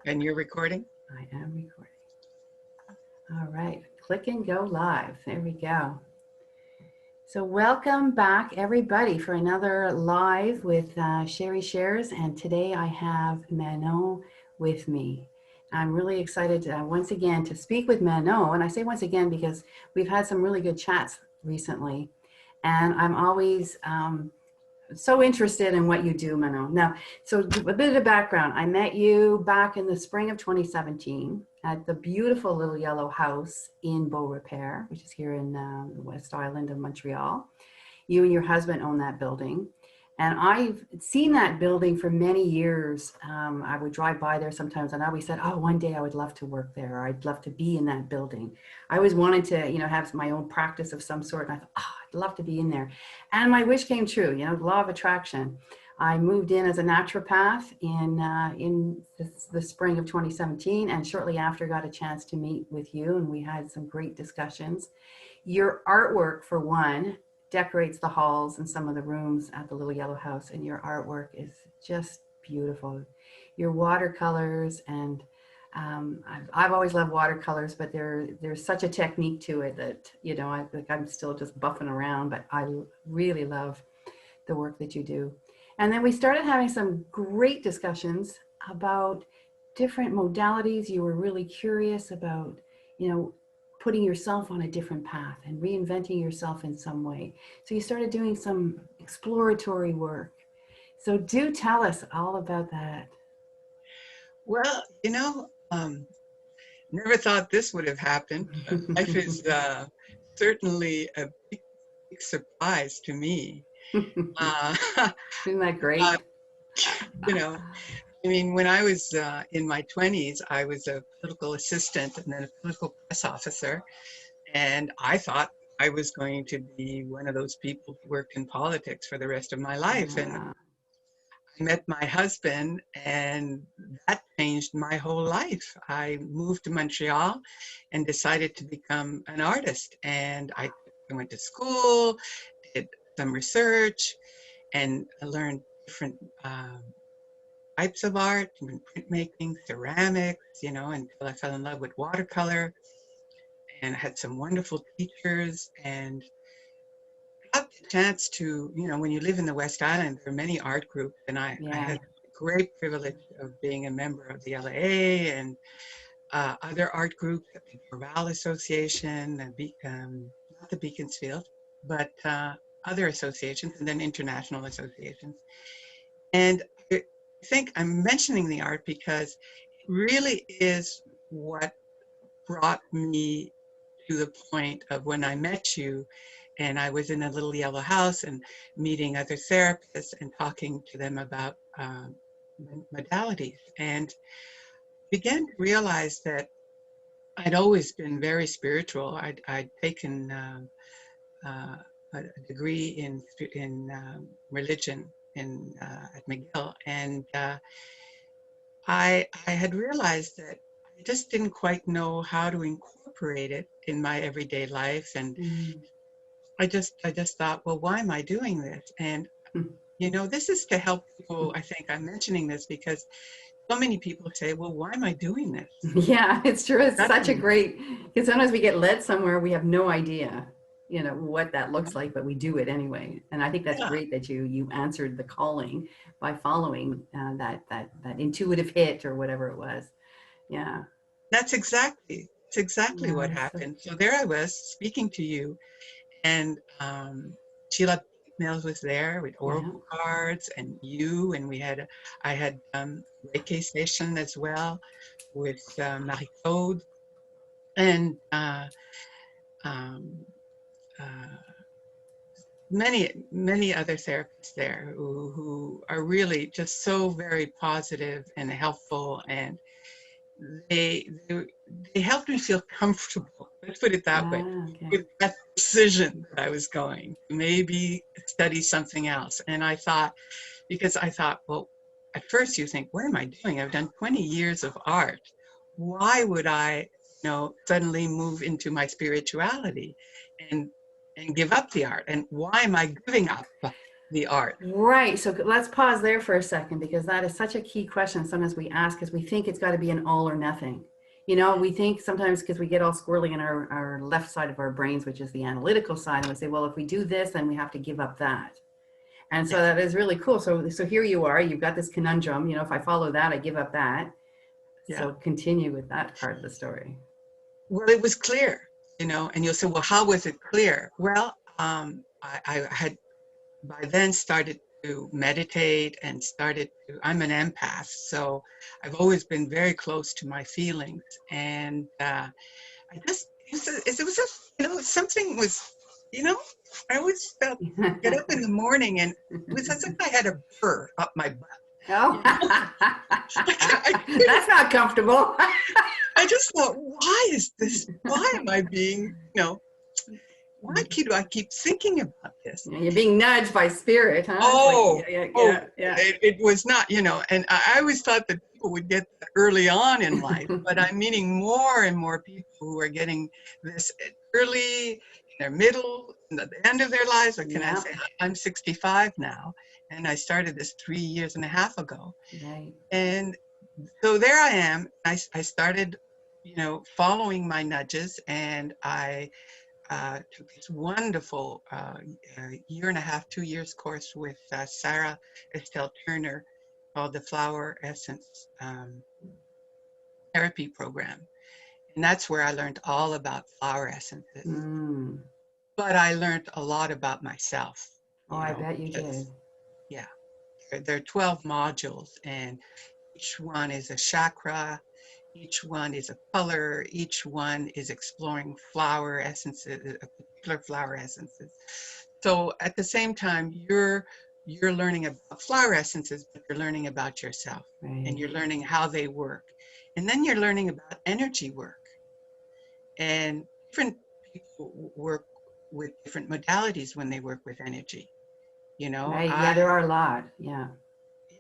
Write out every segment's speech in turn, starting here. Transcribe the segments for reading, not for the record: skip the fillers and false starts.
And you're recording? I am recording. All right, click and go live. There we go. So welcome back everybody for another live with Sherry Shares. And today I have Manon with me. I'm really excited once again to speak with Manon. And I say once again because we've had some really good chats recently. And I'm always so interested in what you do, Manon. Now, so a bit of background. I met you back in the spring of 2017 at the beautiful little yellow house in Beaurepaire, which is here in the West Island of Montreal. You and your husband own that building. And I've seen that building for many years. I would drive by there sometimes and I always said, oh, one day I would love to work there. Or I'd love to be in that building. I always wanted to, have my own practice of some sort. And I thought, oh, I'd love to be in there. And my wish came true, law of attraction. I moved in as a naturopath in the spring of 2017. And shortly after got a chance to meet with you. And we had some great discussions. Your artwork, for one, decorates the halls and some of the rooms at the little yellow house, and your artwork is just beautiful. Your watercolors, and I've always loved watercolors, but there's such a technique to it that I'm still just buffing around, but I really love the work that you do. And then we started having some great discussions about different modalities. You were really curious about putting yourself on a different path and reinventing yourself in some way. So you started doing some exploratory work. So do tell us all about that. Well, never thought this would have happened. Life is certainly a big surprise to me. Isn't that great? When I was in my 20s, I was a political assistant and then a political press officer. And I thought I was going to be one of those people who worked in politics for the rest of my life. And I met my husband, and that changed my whole life. I moved to Montreal and decided to become an artist. And I went to school, did some research, and I learned different types of art, printmaking, ceramics, until I fell in love with watercolor. And I had some wonderful teachers, and got the chance to, when you live in the West Island, there are many art groups, and I had the great privilege of being a member of the LAA and other art groups, the Reverend Association, not the Beaconsfield, but other associations, and then international associations. And I think I'm mentioning the art because it really is what brought me to the point of when I met you, and I was in a little yellow house and meeting other therapists and talking to them about modalities, and began to realize that I'd always been very spiritual. I'd taken a degree in religion at McGill, and I had realized that I just didn't quite know how to incorporate it in my everyday life. And I just thought, well, why am I doing this? And, this is to help people. I think I'm mentioning this because so many people say, well, why am I doing this? Yeah, it's true. It's such a great, because sometimes we get led somewhere, we have no idea, what that looks like, but we do it anyway. And I think that's great that you answered the calling by following that intuitive hit or whatever it was. Yeah. That's exactly what happened. So there I was speaking to you, and Sheila Mills was there with oracle cards, and you, and I had Reiki session as well with Marie Claude, and many other therapists there who are really just so very positive and helpful, and they helped me feel comfortable, let's put it that way, with that decision that I was going to maybe study something else. And I thought, well, at first you think, what am I doing? I've done 20 years of art. Why would I, suddenly move into my spirituality and give up the art? And why am I giving up the art. Right. So let's pause there for a second, because that is such a key question. Sometimes we ask because we think it's got to be an all or nothing. You know, we think sometimes because we get all squirrely in our left side of our brains, which is the analytical side, and we say, well, if we do this, then we have to give up that. And so Yes. that is really cool. So here you are, you've got this conundrum, you know, if I follow that, I give up that. Yeah. So continue with that part of the story. Well, it was clear, you know, and you'll say, well, how was it clear? Well, I had by then started to meditate and I'm an empath, so I've always been very close to my feelings. And I just, it was just, you know, something was, you know, I always felt, get up in the morning and it was as if I had a burr up my butt. Oh, You know? that's not comfortable. I just thought, why am I being, you know, why do I keep thinking about this? You're being nudged by spirit, huh? Oh, Like, yeah. it was not, you know, and I always thought that people would get that early on in life, but I'm meeting more and more people who are getting this early, in their middle, and at the end of their lives. Or can I say, I'm 65 now, and I started this 3.5 years ago. Right. And so there I am. I started, you know, following my nudges, and I took this wonderful 1.5 years, 2 years course with Sara E called the Flower Essence Therapy Program. And that's where I learned all about flower essences. But I learned a lot about myself. Oh, I bet you did. Yeah. There are 12 modules, and each one is a chakra. Each one is a color. Each one is exploring flower essences, particular flower essences. So at the same time, you're learning about flower essences, but you're learning about yourself, Right. and you're learning how they work. And then you're learning about energy work. And different people work with different modalities when they work with energy. You know, right. Yeah, there are a lot. Yeah.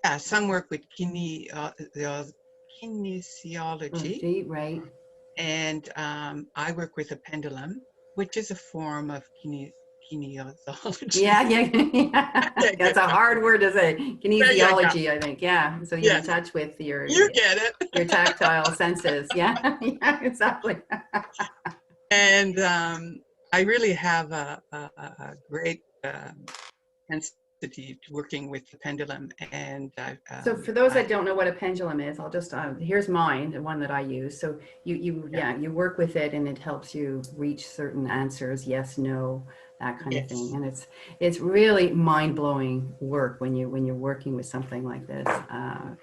Yeah, some work with kinesiology, Right. and I work with a pendulum, which is a form of kinesiology. Yeah. That's a hard word to say. Kinesiology, I think. Yeah. So you're in Yes, touch with your get it. your tactile senses. Yeah. Yeah, exactly. And I really have a great sensitivity to working with the pendulum. And So for those that don't know what a pendulum is, I'll just here's mine, the one that I use. So you work with it, and it helps you reach certain answers, yes, no, that kind of thing. And it's really mind-blowing work when you're working with something like this.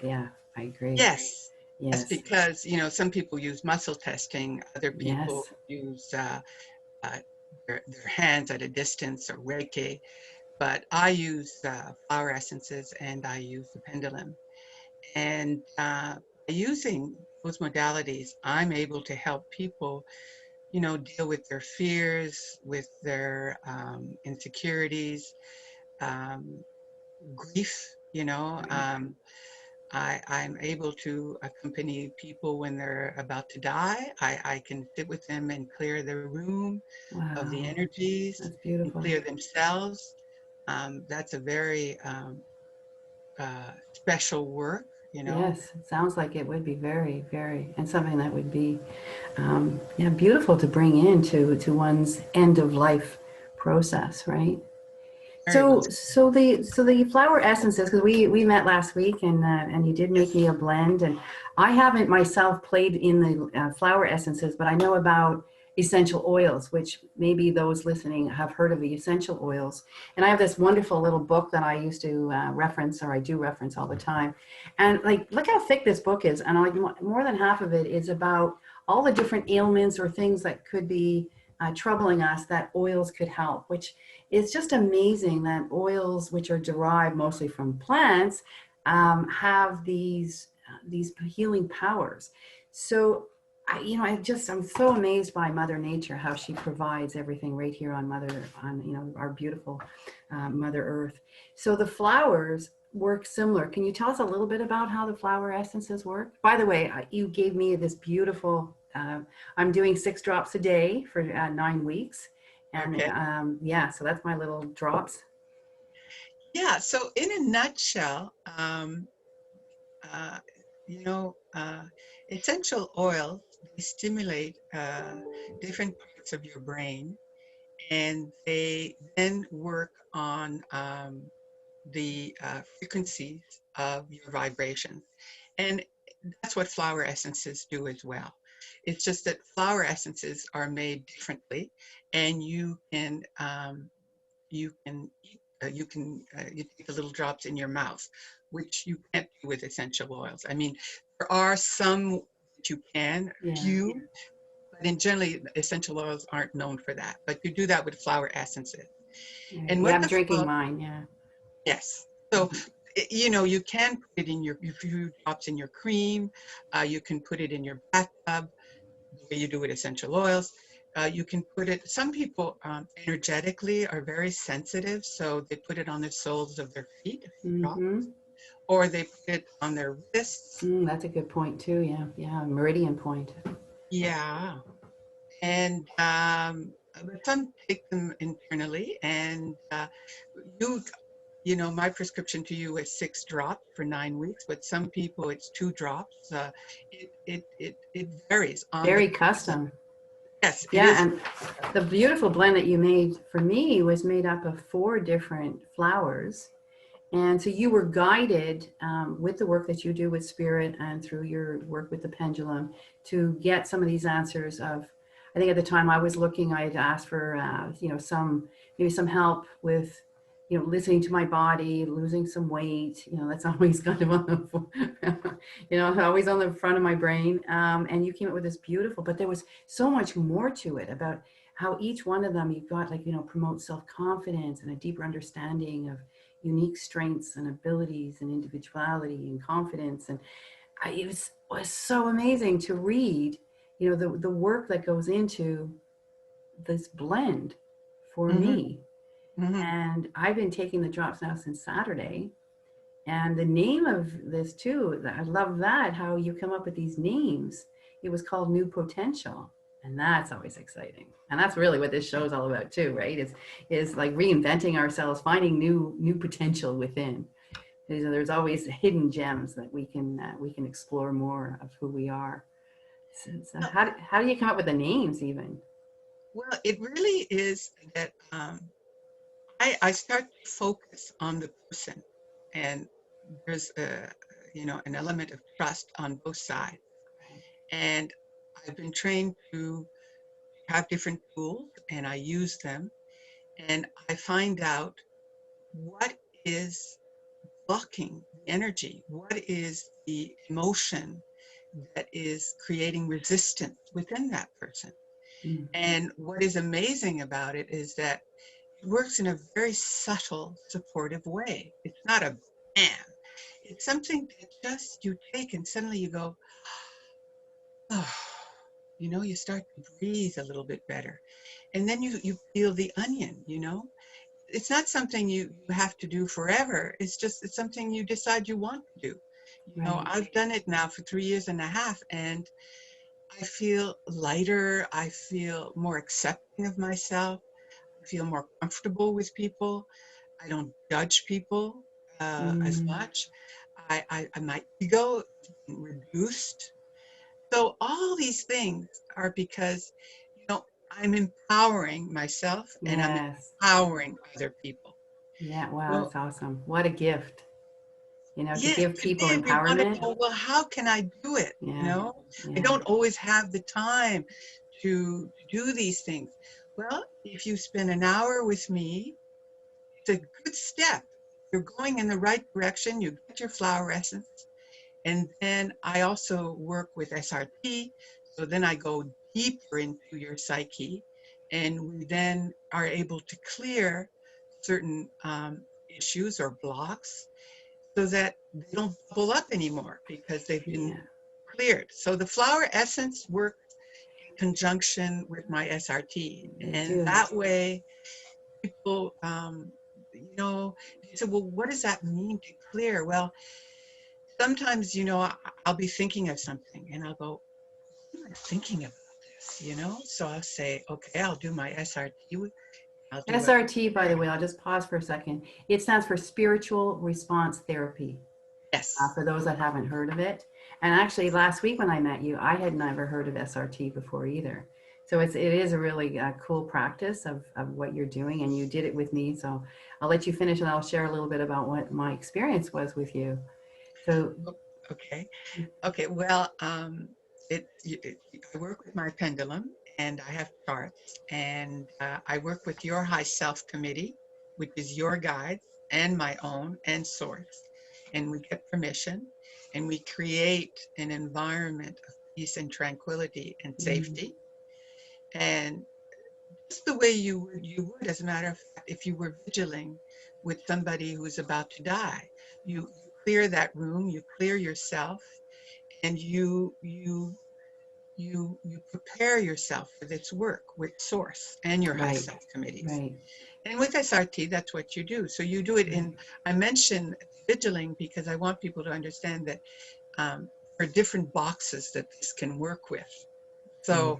Yeah, I agree. Yes. Yes. That's because, you know, some people use muscle testing, other people use their hands at a distance, or Reiki. But I use flower essences, and I use the pendulum. And by using those modalities, I'm able to help people, you know, deal with their fears, with their insecurities, um, grief, you know. I'm able to accompany people when they're about to die. I can sit with them and clear their room of the energies. That's beautiful. And clear themselves. That's a very special work, you know. Yes, it sounds like it would be very, very, and something that would be beautiful to bring into one's end of life process, right? So the flower essences, because we met last week, and you did make me a blend, and I haven't myself played in the flower essences, but I know about essential oils, which maybe those listening have heard of the essential oils. And I have this wonderful little book that I used to reference, or I do reference all the time. And like, look how thick this book is, and like more than half of it is about all the different ailments or things that could be troubling us that oils could help, which is just amazing that oils, which are derived mostly from plants, have these healing powers. So I'm so amazed by Mother Nature, how she provides everything right here on our beautiful Mother Earth. So the flowers work similar. Can you tell us a little bit about how the flower essences work? By the way, you gave me this beautiful, I'm doing 6 drops a day for 9 weeks. And so that's my little drops. Yeah, so in a nutshell, uh, you know, essential oils, they stimulate different parts of your brain, and they then work on the frequencies of your vibrations. And that's what flower essences do as well. It's just that flower essences are made differently, and you take the little drops in your mouth, which you can't do with essential oils. I mean, there are some that you can, Yeah. few, but in generally essential oils aren't known for that. But you do that with flower essences. And Yeah, what I'm the drinking flower, mine. Yeah. yes. So you know, you can put it in your, a few drops in your cream. You can put it in your bathtub the way you do with essential oils. You can put it, some people energetically are very sensitive, so they put it on the soles of their feet, a few drops, Mm-hmm. or they put it on their wrists. That's a good point too. Yeah. Yeah. Meridian point. Yeah. And but some take them internally, and you you know, my prescription to you is 6 drops for 9 weeks, but some people it's 2 drops. It varies on the Very person. custom. Yes, it Yeah, is. and the beautiful blend that you made for me was made up of 4 different flowers. And so you were guided with the work that you do with spirit and through your work with the pendulum to get some of these answers of, I think at the time I was looking, I had asked for, maybe some help with, listening to my body, losing some weight, that's always kind of on the, always on the front of my brain. And you came up with this beautiful, but there was so much more to it about how each one of them you've got, like, promote self-confidence and a deeper understanding of unique strengths and abilities and individuality and confidence. And it was so amazing to read, the work that goes into this blend for Hmm. me. Hmm. And I've been taking the drops now since Saturday. And the name of this too, I love that, how you come up with these names. It was called New Potential. And that's always exciting. And that's really what this show is all about too, right? Is like reinventing ourselves, finding new potential within. There's always hidden gems that we can explore more of who we are. So how do you come up with the names even? Well, it really is that I start to focus on the person, and there's a, you know, an element of trust on both sides. And I've been trained to have different tools, and I use them, and I find out what is blocking the energy, what is the emotion that is creating resistance within that person. Mm. And what is amazing about it is that it works in a very subtle, supportive way. It's not a bam. It's something that just you take and suddenly you go, oh, you know, you start to breathe a little bit better. And then you peel the onion, you know. It's not something you have to do forever. It's something you decide you want to do. You know, Right. I've done it now for 3 years and a half, and I feel lighter. I feel more accepting of myself. I feel more comfortable with people. I don't judge people as Mm. much. My ego is reduced. So all these things are because, you know, I'm empowering myself and I'm Yes. empowering other people. Yeah. Wow. So That's awesome. What a gift. To yeah, give people today we want to empowerment. know, well, how can I do it? You Yeah. know, I Yeah. don't always have the time to do these things. Well, if you spend an hour with me, it's a good step. You're going in the right direction. You get your flower essence. And then I also work with S.R.T. So then I go deeper into your psyche, and we then are able to clear certain issues or blocks so that they don't bubble up anymore because they've been Yeah. cleared. So the flower essence works in conjunction with my S.R.T. They And do. that way, people, you know, they say, well, what does that mean to clear? Well, sometimes, you know, I'll be thinking of something and I'll go, what am I thinking about this? You know, so I'll say, okay, I'll do my S.R.T. I'll do what. S.R.T, by the way, I'll just pause for a second. It stands for Spiritual Response Therapy, Yes. for those that haven't heard of it. And actually, last week when I met you, I had never heard of S.R.T before either. So it is a really cool practice of what you're doing, and you did it with me. So I'll let you finish, and I'll share a little bit about what my experience was with you. So, Okay. Okay. Well, I work with my pendulum, and I have charts, and I work with your high self committee, which is your guides and my own and source. And we get permission, and we create an environment of peace and tranquility and safety. And just the way you would, as a matter of fact, if you were vigiling with somebody who's about to die, you clear that room, you clear yourself, and you prepare yourself for this work with source and your high right, self committees. right, And with S.R.T, that's what you do. So you do it right, in, I mention vigiling because I want people to understand that there are different boxes that this can work with. right. So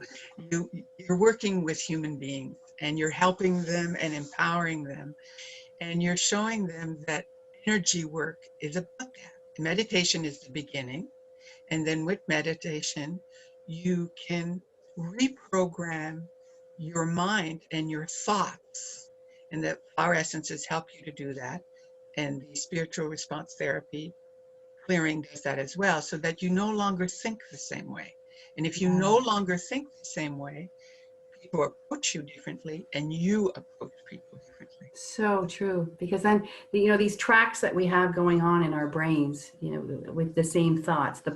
you're working with human beings, and you're helping them and empowering them, and you're showing them that energy work is about that. Meditation is the beginning, and then with meditation, you can reprogram your mind and your thoughts. And the flower essences help you to do that. And the spiritual response therapy clearing does that as well, so that you no longer think the same way. And if you no Wow. longer think the same way, people approach you differently, and you approach people differently. So true, because then these tracks that we have going on in our brains, with the same thoughts, the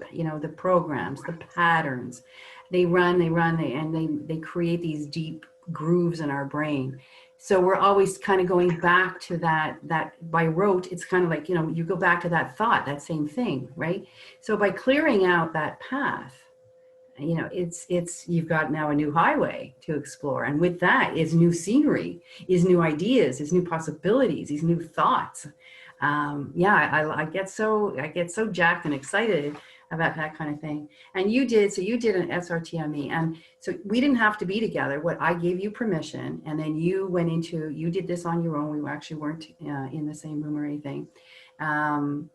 programs, the patterns, they create these deep grooves in our brain. So we're always kind of going back to that by rote. It's kind of like, you go back to that thought, that same thing, right? So by clearing out that path, it's you've got now a new highway to explore, and with that is new scenery, is new ideas, is new possibilities, these new thoughts. I get so jacked and excited about that kind of thing. And you did an S.R.T on me, and so we didn't have to be together. What I gave you permission, and then you did this on your own. We actually weren't in the same room or anything. And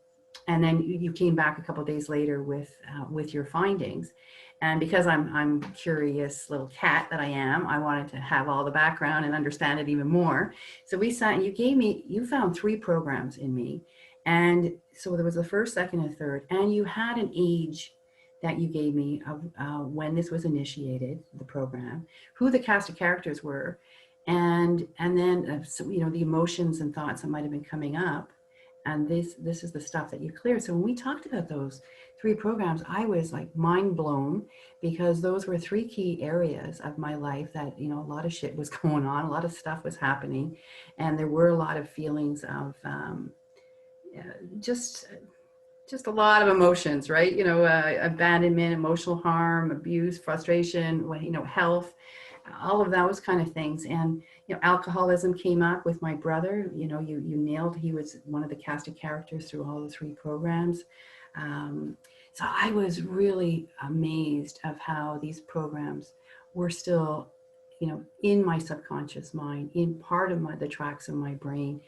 then you came back a couple of days later with your findings. And because I'm curious little cat that I am, I wanted to have all the background and understand it even more. So we sat and you found 3 programs in me. And so there was the first, second, and third, and you had an age that you gave me of when this was initiated, the program, who the cast of characters were, and then the emotions and thoughts that might have been coming up. And this is the stuff that you cleared. So when we talked about those 3 programs, I was like mind blown, because those were 3 key areas of my life that, a lot of shit was going on, a lot of stuff was happening. And there were a lot of feelings of just a lot of emotions, right? Abandonment, emotional harm, abuse, frustration, health, all of those kind of things. And alcoholism came up with my brother. You nailed, he was one of the cast of characters through all the 3 programs. So I was really amazed of how these programs were still in my subconscious mind, in part of the tracks of my brain.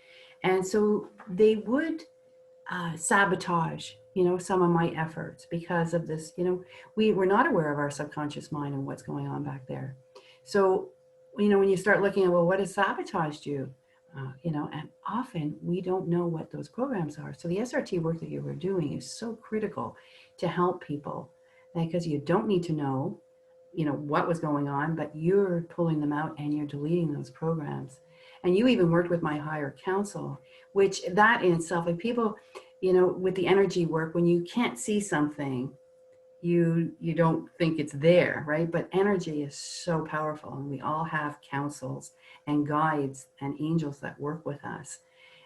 And so they would sabotage some of my efforts because of this. We were not aware of our subconscious mind and what's going on back there. So when you start looking at, well, what has sabotaged you, and often we don't know what those programs are. So the S.R.T work that you were doing is so critical to help people, because you don't need to know what was going on, but you're pulling them out and you're deleting those programs. And you even worked with my higher counsel, which that in itself, like people, with the energy work, when you can't see something, you don't think it's there, right? But energy is so powerful, and we all have counsels and guides and angels that work with us.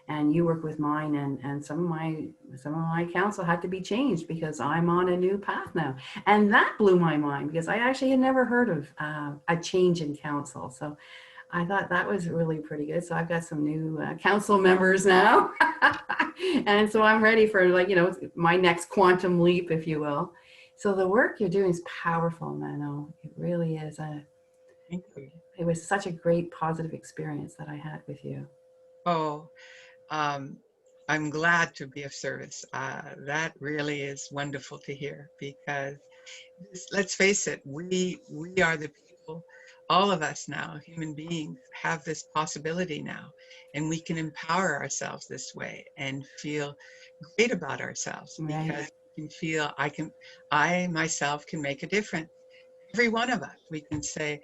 And you work with mine, and some of my counsel had to be changed because I'm on a new path now. And that blew my mind, because I actually had never heard of a change in counsel. So I thought that was really pretty good. So I've got some new council members now. And so I'm ready for my next quantum leap, if you will. So the work you're doing is powerful, Manon. It really is. Thank you. it was such a great positive experience that I had with you. Oh, um, I'm glad to be of service. That really is wonderful to hear because let's face it, we are the people, all of us now, human beings, have this possibility now, and we can empower ourselves this way and feel great about ourselves Right. because we can feel I myself can make a difference. Every one of us, we can say,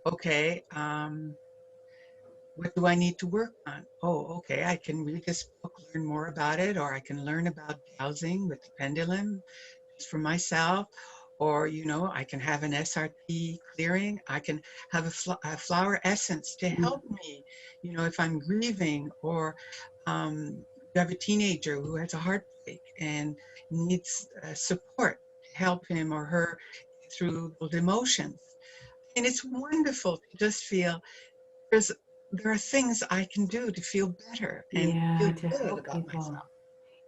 okay, what do I need to work on? Oh, okay, I can read this book, learn more about it, or I can learn about dowsing with the pendulum just for myself. Or, I can have an S.R.T clearing. I can have a flower essence to help me, if I'm grieving, or you have a teenager who has a heartbreak and needs support to help him or her through those emotions. And it's wonderful to just feel there's there are things I can do to feel better and feel Yeah, to good help about people. myself.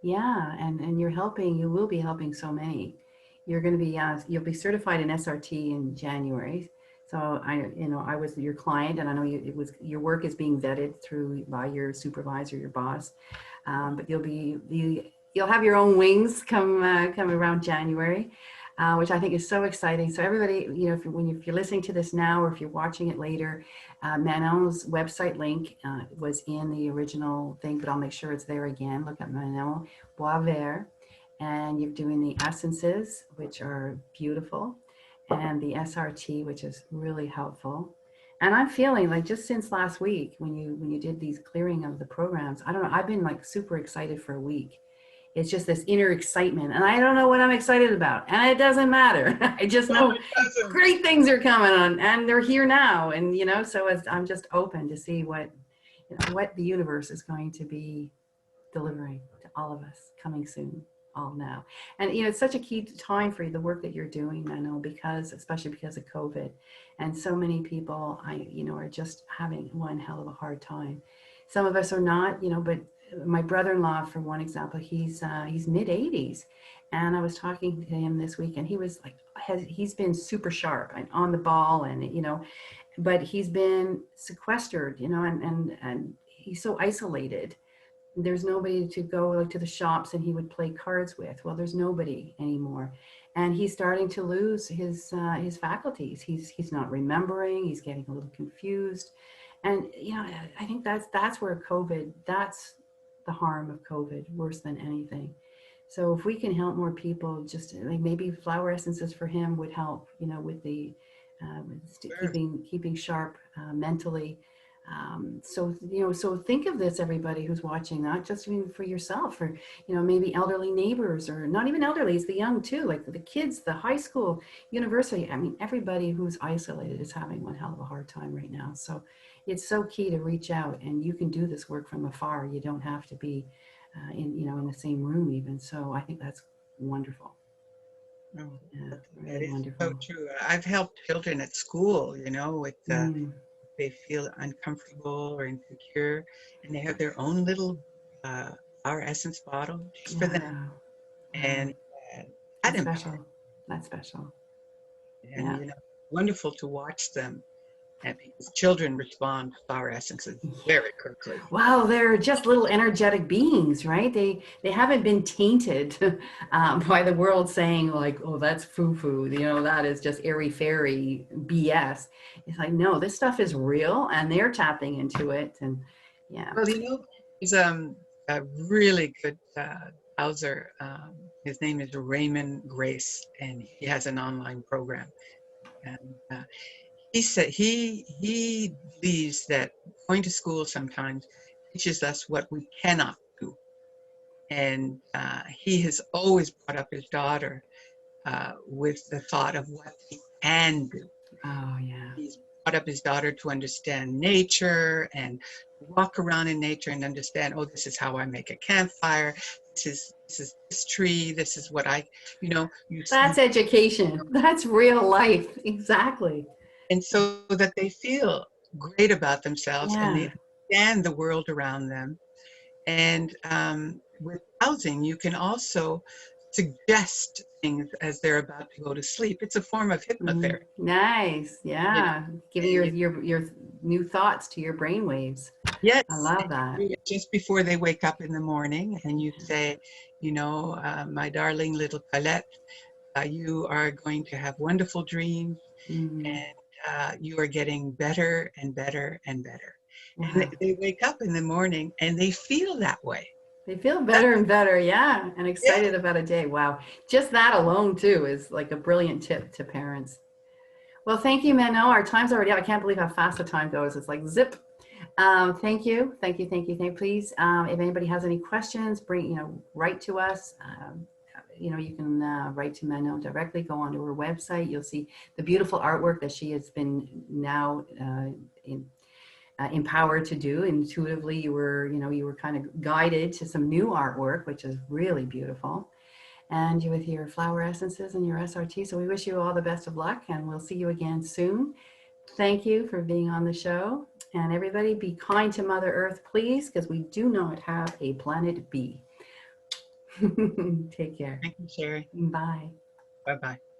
Yeah, and you will be helping so many. You're going to be, you'll be certified in S.R.T in January. So I was your client, and I know your work is being vetted through by your supervisor, your boss. But you'll have your own wings come around January, which I think is so exciting. So everybody, if you're listening to this now, or if you're watching it later, Manon's website link was in the original thing, but I'll make sure it's there again. Look at Manon Boisvert, and you're doing the essences, which are beautiful, and the S.R.T, which is really helpful. And I'm feeling like, just since last week when you did these clearing of the programs, I don't know, I've been like super excited for a week. It's just this inner excitement, and I don't know what I'm excited about, and it doesn't matter. I just No, know it doesn't. great things are coming on, and they're here now. And so I'm just open to see what the universe is going to be delivering to all of us coming soon, all now. And it's such a key time for the work that you're doing, I know, especially because of COVID, and so many people are just having one hell of a hard time. Some of us are not, but my brother-in-law, for one example, he's mid 80s, and I was talking to him this week, and he was like, he's been super sharp and on the ball, and but he's been sequestered, and he's so isolated. There's nobody to go like to the shops and he would play cards with. Well, there's nobody anymore, and he's starting to lose his faculties. He's not remembering. He's getting a little confused, and I think that's where COVID. That's the harm of COVID, worse than anything. So if we can help more people, just like maybe flower essences for him would help. With the Sure. keeping sharp mentally. So think of this, everybody who's watching, not just even for yourself, or maybe elderly neighbors, or not even elderly, it's the young too, like the kids, the high school, university. I mean, everybody who's isolated is having one hell of a hard time right now. So it's so key to reach out, and you can do this work from afar. You don't have to be in the same room even. So I think that's wonderful. No, Yeah, that really is so wonderful. true. I've helped children at school, with Mm, they feel uncomfortable or insecure, and they have their own little uh, flower essence bottle just for them, wow, wow, and uh, that that's empower. special. That's special. And Yeah. wonderful to watch them, and because children respond to flower essences very quickly. Wow, they're just little energetic beings, right? They haven't been tainted by the world saying like, oh, that's foo-foo, that is just airy-fairy BS. It's like, no, this stuff is real, and they're tapping into it. And yeah. Well, he's a really good dowser. His name is Raymond Grace, and he has an online program. And he said he believes that going to school sometimes teaches us what we cannot do, and he has always brought up his daughter with the thought of what they can do. Oh yeah. He's brought up his daughter to understand nature and walk around in nature and understand, oh, this is how I make a campfire. This is this tree. This is what you That's education. That's real life. Exactly. and so that they feel great about themselves and Yeah. they understand the world around them. And with housing, you can also suggest things as they're about to go to sleep. It's a form of hypnotherapy. Nice. You know, Yeah. Giving and your new thoughts to your brain waves. yes, I love and that. you do it just before they wake up in the morning, and you say, my darling little Colette, you are going to have wonderful dreams, Mm. and you are getting better and better and better. And Wow. they wake up in the morning and they feel that way. They feel That's, better and better. Yeah. And yeah, excited about a day. Wow. Just that alone, too, is like a brilliant tip to parents. Well, thank you, Manon. Our time's already out. I can't believe how fast the time goes. It's like zip. Thank you. Thank you. Thank you. Thank you. Please, if anybody has any questions, write to us. You can write to Manon directly. Go onto her website. You'll see the beautiful artwork that she has been now empowered to do. Intuitively, you were kind of guided to some new artwork, which is really beautiful. And you with your flower essences and your S.R.T. So we wish you all the best of luck, and we'll see you again soon. Thank you for being on the show. And everybody, be kind to Mother Earth, please, because we do not have a planet B. Take care. thank you, Sherry. Bye. Bye bye.